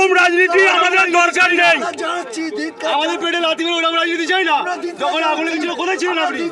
ওরকম রাজনীতি আমাদের দরকার নেই। আমাদের পেটে লাথি মেরে ওরকম রাজনীতি চাই না। যখন আগুন লেগেছিল কোথায় ছিলেন আপনি?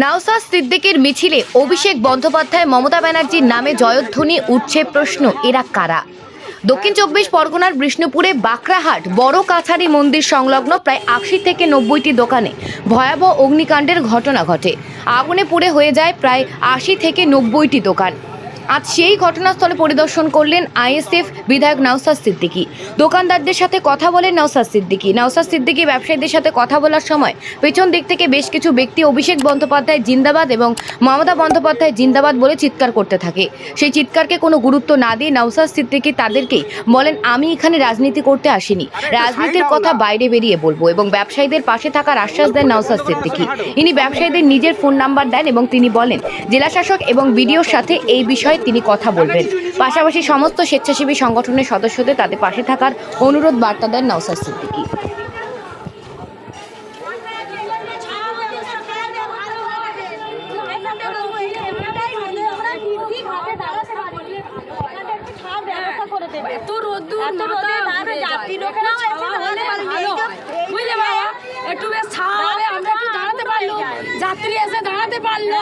নওশাদ সিদ্দিকীর মিছিলে অভিষেক বন্দ্যোপাধ্যায় মমতা ব্যানার্জির নামে জয়ধ্বনি উঠছে। প্রশ্ন, এরা কারা? দক্ষিণ 24 পরগনার বিষ্ণুপুরে বাকরাহাট বড় কাছারি মন্দির সংলগ্ন প্রায় 80 থেকে 90টি দোকানে ভয়াবহ অগ্নিকাণ্ডের ঘটনা ঘটে। আগুনে পুড়ে হয়ে যায় প্রায় 80 থেকে 90টি দোকান। আজ সেই ঘটনাস্থলে পরিদর্শন করলেন আইএসএফ বিধায়ক নওশাদ সিদ্দিকী। দোকানদারদের সাথে কথা বলেন নওশাদ সিদ্দিকী ব্যবসায়ীদের সাথে কথা বলার সময় পেছন দিক থেকে বেশ কিছু ব্যক্তি অভিষেক বন্দ্যোপাধ্যায় জিন্দাবাদ এবং মমতা বন্দ্যোপাধ্যায় জিন্দাবাদ বলে চিৎকার করতে থাকে। সেই চিৎকারকে কোনো গুরুত্ব না দিয়ে নওশাদ সিদ্দিকী তাদেরকেই বলেন, আমি এখানে রাজনীতি করতে আসিনি, রাজনীতির কথা বাইরে বেরিয়ে বলবো, এবং ব্যবসায়ীদের পাশে থাকার আশ্বাস দেন নওশাদ সিদ্দিকী। ইনি ব্যবসায়ীদের নিজের ফোন নাম্বার দেন এবং তিনি বলেন জেলাশাসক এবং বিডিওর সাথে এই বিষয়ে তিনি কথা বলবেন। পাশাপাশি সমস্ত স্বেচ্ছাসেবী সংগঠনের সদস্যদের তাদের পাশে থাকার অনুরোধ বার্তা দেন নওশাদ সিদ্দিকী। একটু বেশ ছাড়ে আমরা একটু দাঁড়াতে পারলো, যাত্রী এসে দাঁড়াতে পারলো।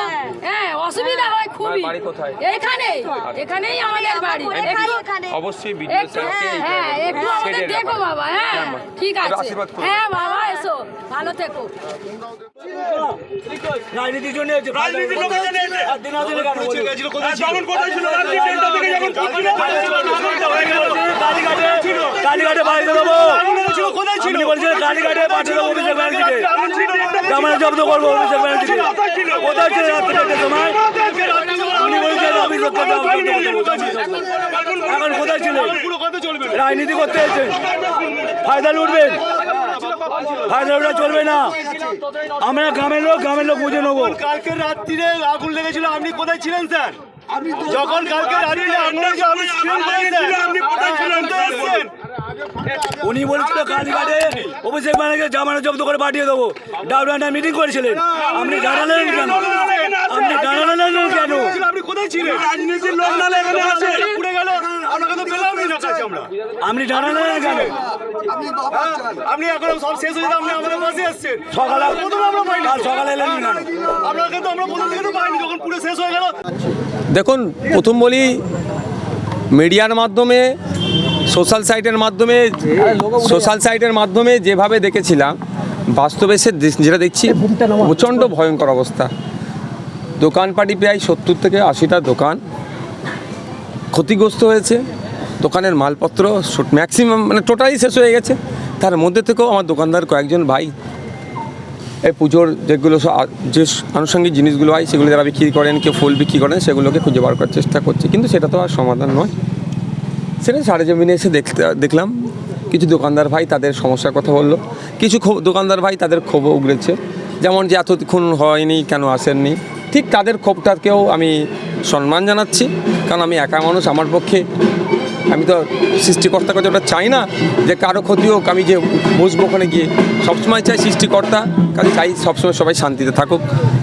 হ্যাঁ, অসুবিধা হয় খুবই। এখানেই আমাদের বাড়ি। অবশ্যই হ্যাঁ, একটু আমাদের দেখো বাবা। হ্যাঁ, ঠিক আছে। হ্যাঁ বাবা, এসো, ভালো থেকো। রাজনীতির জন্য রাজনীতির লোকের জন্য দিন আগে কেন হয়েছিল? কোথায় ছিল? কোথায় ছিল? রাজনীতিটা থেকে যখন কালীঘাটে বাড়ি দেবো কোথায় ছিল? বলছিলেন কালীঘাটে পাঠিয়ে দেবো অভিষেক ব্যানার্জিকে, জামানত জব্দ করবো অভিষেক ব্যানার্জিকে। কোথায় ছিল রাত্রিটার সময়? উনি বলছেন অভিযোগ করতে এখন কোথায় ছিল? রাজনীতি করতে এসেছেন, ফায়দা লুটবেন, ফায়দা লুটা চলবে না। আমরা গ্রামের লোক বুঝে নেবো। কালকে রাত্রিরে আগুন লেগেছিল, আপনি কোথায় ছিলেন স্যার? যখন কালকে রাত্রিরে উনি বলছিল কালীঘাটে অভিষেক ব্যানার্জিকে জামানত জব্দ করে পাঠিয়ে দেবো, ডাউন মিটিং করেছিলেন। আপনি জানালেন কেন? আপনি কোথায় ছিলেন? রাজনীতির লোক নালে এখানে আছে, পুড়ে গেল, আপনাকে তো পেলামই না কাছে আমরা। আপনি জানালেন কেন? আপনি এখন সব শেষ হয়ে যেত, আপনি আমাদের পাশে এসছেন। সকালে এলেন কেন? আপনাকে তো আমরা প্রথম থেকে তো পাইনি, যখন পুরো শেষ হয়ে গেল। দেখুন, প্রথম বলি, মিডিয়ার মাধ্যমে সোশ্যাল সাইটের মাধ্যমে যেভাবে দেখেছিলাম, বাস্তবে সে যেটা দেখছি প্রচণ্ড ভয়ঙ্কর অবস্থা। দোকানপাটি প্রায় 70 থেকে 80টা দোকান ক্ষতিগ্রস্ত হয়েছে। দোকানের মালপত্র ম্যাক্সিমাম টোটালি শেষ হয়ে গেছে। তার মধ্যে থেকেও আমার দোকানদার কয়েকজন ভাই এই পুজোর যেগুলো যে আনুষঙ্গিক জিনিসগুলো হয় সেগুলো যারা বিক্রি করেন, কেউ ফুল বিক্রি করেন, সেগুলোকে খুঁজে বার করার চেষ্টা করছে, কিন্তু সেটা তো আর সমাধান নয়। সেটা সরেজমিনে এসে দেখলাম কিছু দোকানদার ভাই তাদের সমস্যার কথা বললো, কিছু দোকানদার ভাই তাদের ক্ষোভও উগড়েছে, যেমন যে এতক্ষণ হয়নি, কেন আসেননি। ঠিক তাদের ক্ষোভটাকেও আমি সম্মান জানাচ্ছি, কারণ আমি একা মানুষ, আমার পক্ষে আমি তো সৃষ্টিকর্তার কাছে ওটা চাই না যে কারো ক্ষতি হোক, আমি যে বসবো ওখানে গিয়ে। সবসময় চাই সৃষ্টিকর্তা কাছে চাই সবসময় সবাই শান্তিতে থাকুক,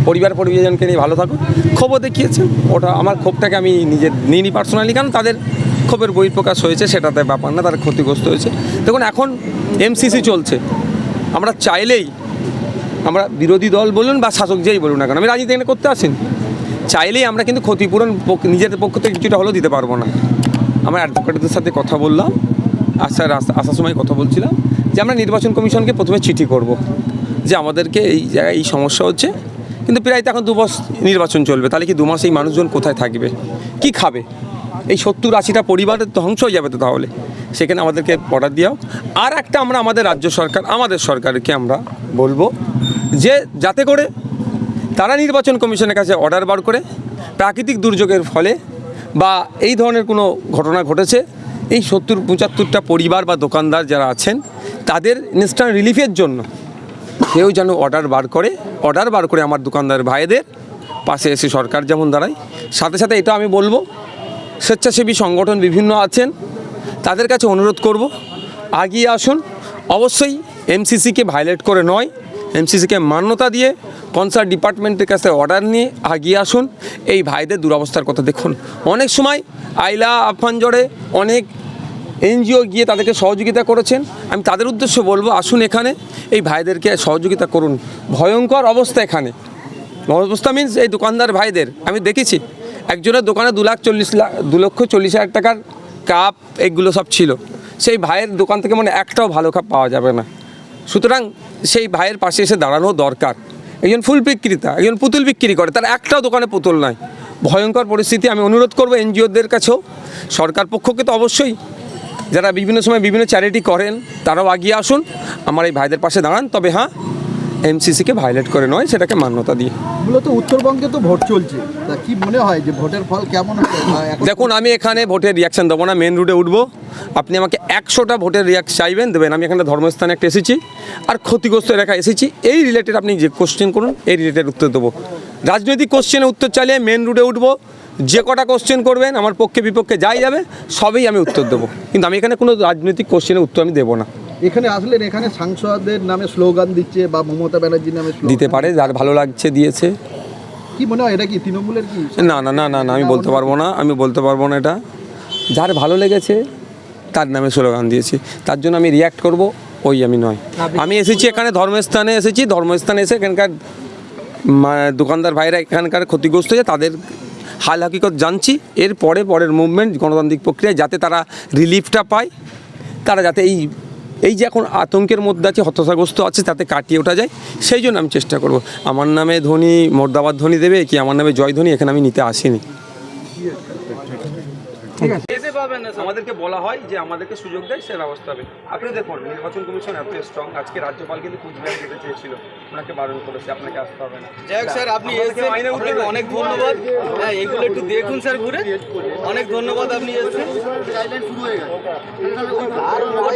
পরিবারজনকে নিয়ে ভালো থাকুক। ক্ষোভও দেখিয়েছে, ওটা আমার ক্ষোভটাকে আমি নিজের নিইনি পার্সোনালি, কারণ তাদের ক্ষোভের বহিঃপ্রকাশ হয়েছে, সেটাতে ব্যাপার না, তারা ক্ষতিগ্রস্ত হয়েছে। দেখুন, এখন MCC চলছে, আমরা চাইলেই, আমরা বিরোধী দল বলুন বা শাসক যেই বলুন না কেন, আমি রাজনীতি এখানে করতে আসেন, চাইলেই আমরা কিন্তু ক্ষতিপূরণ নিজেদের পক্ষ থেকে কিছুটা হলেও দিতে পারবো না। আমরা অ্যাডভোকেটদের সাথে কথা বললাম, আসার সময় কথা বলছিলাম যে আমরা নির্বাচন কমিশনকে প্রথমে চিঠি করব যে আমাদেরকে এই জায়গায় এই সমস্যা হচ্ছে, কিন্তু প্রায় তো এখন 2 মাস নির্বাচন চলবে, তাহলে কি 2 মাসে এই মানুষজন কোথায় থাকবে, কি খাবে? এই 70-80টা পরিবারের ধ্বংস হয়ে যাবে তো। তাহলে সেখানে আমাদেরকে অর্ডার দেওয়া। আর একটা আমরা আমাদের রাজ্য সরকার, আমাদের সরকারকে আমরা বলবো যে যাতে করে তারা নির্বাচন কমিশনের কাছে অর্ডার বার করে প্রাকৃতিক দুর্যোগের ফলে বা এই ধরনের কোনো ঘটনা ঘটেছে এই 70-75টা পরিবার বা দোকানদার যারা আছেন তাদের ইনস্ট্যান্ট রিলিফের জন্য কেউ যেন অর্ডার বার করে আমার দোকানদার ভাইদের পাশে এসে সরকার যেমন দাঁড়ায়। সাথে সাথে এটা আমি বলবো, স্বেচ্ছাসেবী সংগঠন বিভিন্ন আছেন, তাদের কাছে অনুরোধ করব, আগিয়ে আসুন। অবশ্যই এমসিসিকে ভায়োলেট করে নয়, এমসিসিকে মান্যতা দিয়ে কনসার্ন ডিপার্টমেন্টের কাছে অর্ডার নিয়ে আগিয়ে আসুন। এই ভাইদের দুরবস্থার কথা দেখুন। অনেক সময় আইলা আফানজড়ে অনেক এনজিও গিয়ে তাদেরকে সহযোগিতা করেছেন। আমি তাদের উদ্দেশ্যে বলবো, আসুন এখানে এই ভাইদেরকে সহযোগিতা করুন। ভয়ঙ্কর অবস্থা এখানে, অবস্থা মিনস এই দোকানদার ভাইদের আমি দেখেছি, একজনের দোকানে 2,40,000 টাকার কাপ এগুলো সব ছিল। সেই ভাইয়ের দোকান থেকে মানে একটাও ভালো কাপ পাওয়া যাবে না। সুতরাং সেই ভাইয়ের পাশে এসে দাঁড়ানো দরকার। একজন ফুল বিক্রেতা, একজন পুতুল বিক্রি করে, তার একটাও দোকানে পুতুল নাই। ভয়ঙ্কর পরিস্থিতি। আমি অনুরোধ করবো এনজিওদের কাছেও, সরকার পক্ষকে তো অবশ্যই, যারা বিভিন্ন সময় বিভিন্ন চ্যারিটি করেন তারাও আগিয়ে আসুন, আমার এই ভাইদের পাশে দাঁড়ান। তবে হ্যাঁ, এমসিসিকে ভায়োলেট করে নয়, সেটাকে মান্যতা দিয়ে। মূলত উত্তরবঙ্গে তো ভোট চলছে, তা কি মনে হয় যে ভোটের ফল কেমন হবে? দেখুন, আমি এখানে ভোটের রিয়াকশান দেবো না, মেন রুটে উঠবো। আপনি আমাকে 100টা ভোটের চাইবেন, দেবেন। আমি এখানে ধর্মস্থানে একটা এসেছি আর ক্ষতিগ্রস্ত এলাকা এসেছি, এই রিলেটেড আপনি যে কোশ্চেন করুন এই রিলেটেড উত্তর দেবো। রাজনৈতিক কোশ্চেনে উত্তর চাইলে মেন রুটে উঠবো, যে কটা কোশ্চেন করবেন আমার পক্ষে বিপক্ষে যাই যাবে সবই আমি উত্তর দেবো, কিন্তু আমি এখানে কোনো রাজনৈতিক কোশ্চেনের উত্তর আমি দেবো না। এখানে আসলেন, এখানে সাংসদের নামে স্লোগান দিচ্ছে বা মমতা ব্যানার্জির নামে দিতে পারে, যার ভালো লাগছে দিয়েছে। কি মনে হয় এটা কি তৃণমূলের কি? না না না না না আমি বলতে পারবো না, এটা যার ভালো লেগেছে তার নামে স্লোগান দিয়েছি, তার জন্য আমি রিয়্যাক্ট করব, ওই আমি নয়। আমি এসেছি এখানে ধর্মস্থানে এসে এখানকার দোকানদার ভাইরা এখানকার ক্ষতিগ্রস্ত হয়েছে, তাদের হাল হাকিকত জানছি। এর পরের মুভমেন্ট গণতান্ত্রিক প্রক্রিয়ায় যাতে তারা রিলিফটা পায়, তারা যাতে এই যে এখন আতঙ্কের মধ্যে আছে, হতাশাগ্রস্ত আছে, তাতে কাটিয়ে ওঠা যায়, সেই জন্য আমি চেষ্টা করব। আমার নামে ধ্বনি মোর্দাবাদ ধ্বনি দেবে কি আমার নামে জয় ধ্বনি এখানে আমি নিতে আসিনি। আমাদেরকে বলা হয় যে আমাদেরকে সুযোগ দেয়, সে ব্যবস্থা হবে। আপনি দেখুন, নির্বাচন কমিশন এত স্ট্রং, আজকে রাজ্যপাল কিন্তু কুচবিহার যেতে চেয়েছিল, ওনাকে বারণ করেছে, আপনাকে আসতে হবে না। যাই হোক স্যার, আপনি এসেছেন, আপনাকে অনেক ধন্যবাদ। হ্যাঁ, এগুলো একটু দেখুন স্যার ঘুরে, অনেক ধন্যবাদ। আপনি এসেছেন,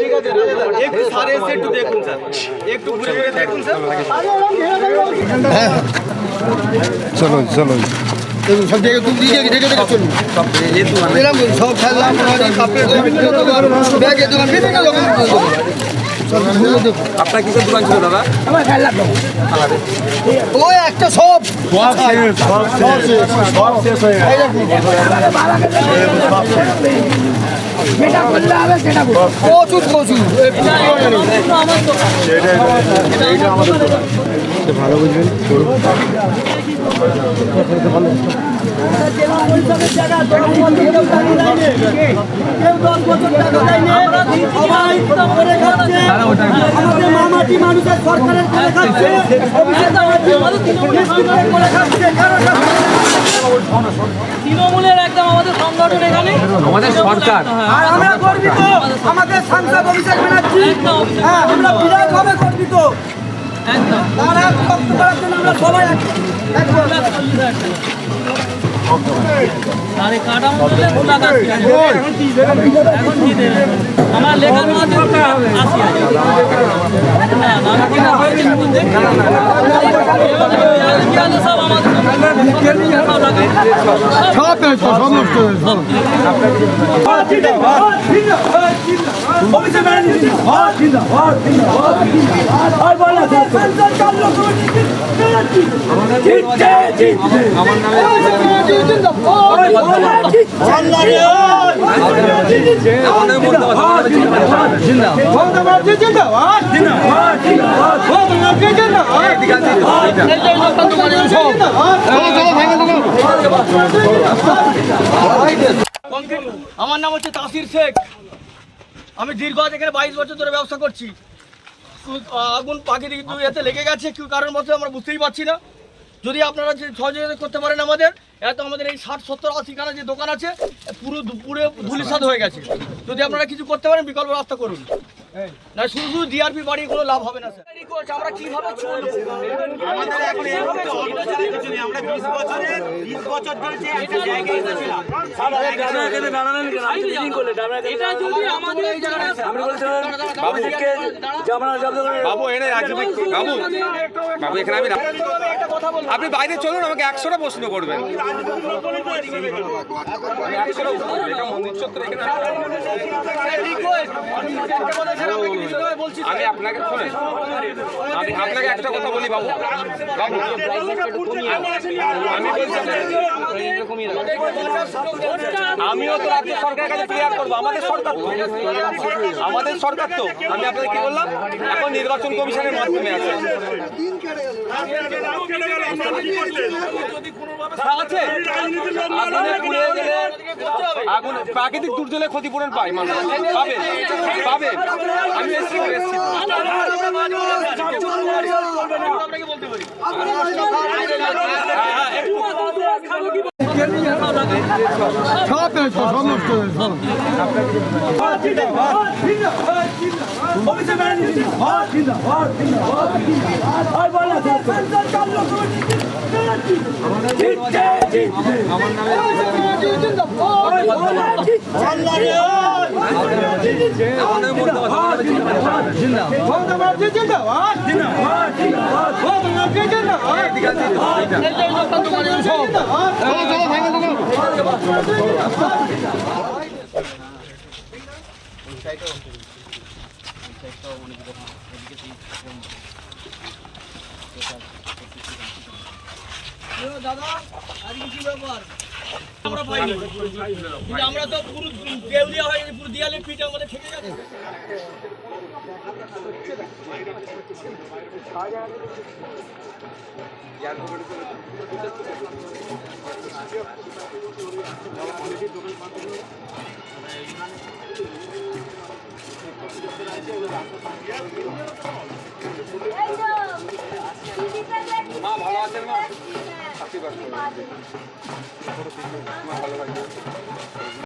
ঠিক আছে, একটু স্যার এসে একটু দেখুন স্যার, একটু ঘুরে ঘুরে দেখুন স্যার। চলো চলো সব জায়গায় তুমি দেখে চলুন, সব খেললাম ব্যাগের দোকান বিভিন্ন দোকান। আপনার কিসের দোকান ছিল দাদা? ওই একটা সব প্রচুর ভালো বুঝবেন। তৃণমূলের একদম আমাদের সংগঠন এখানে, আমাদের সরকার, আর আমরা গর্বিত, আমাদের সাংসদ অভিষেক ব্যানার্জি, হ্যাঁ আমরা বিরাটভাবে গর্বিত। তার এক রক্ত করার জন্য আমরা সবাই আমার লেখার মধ্যে সব আমাদের আমার নাম হচ্ছে তাসির শেখ। আমি দীর্ঘ এখানে 22 বছর ধরে ব্যবসা করছি। আগুন প্রাকৃতিক এতে লেগে গেছে, কি কারণ বলতে আমরা বুঝতেই পারছি না। যদি আপনারা যে সহযোগিতা করতে পারেন আমাদের, এত আমাদের এই 60, 70, 80 খানা যে দোকান আছে পুরো ধুলিসাৎ হয়ে গেছে। যদি আপনারা কিছু করতে পারেন বিকল্প রাস্তা করুন, না শুধু ডিআরপি বাড়িয়ে কোনো লাভ হবে না স্যার। করছে, আমরা কিভাবে চলবো? আমাদের এখন এই মুহূর্তে অত্যাচারের কিছু নেই। আমরা 20 বছর ধরে যে একটা জায়গায় এসেছিলাম। বাবু এনে বাবু বাবু এখানে আমি আপনি বাইরে চলুন, আমাকে 100টা প্রশ্ন করবেন। আমি আপনাকে শোনেন, আমি আপনাকে একটা কথা বলি বাবু, বাবু আমি বলছি আমিও তো রাজ্য সরকারের কাছে ক্লিয়ার করবো, আমাদের সরকার তো আমি আপনাদের কি বললাম, এখন নির্বাচন কমিশনের মাধ্যমে আছে আছে আগুনে পুড়ে গেলে আগুন প্রাকৃতিক দুর্যোগে ক্ষতিপূরণ পায় মানুষ পাবে পাবে। আমি এসছি দাদা আজকে কি ব্যাপার? আমরা পাইনি, কিন্তু আমরা তো পুরো দেউলিয়া হয়ে গেছে, পুরো দেয়ালের পিঠ আমাদের থেকে যাচ্ছে। মা ভালো আছেন মা? আশীর্বাদ করুন। মা ভালো থাকবেন।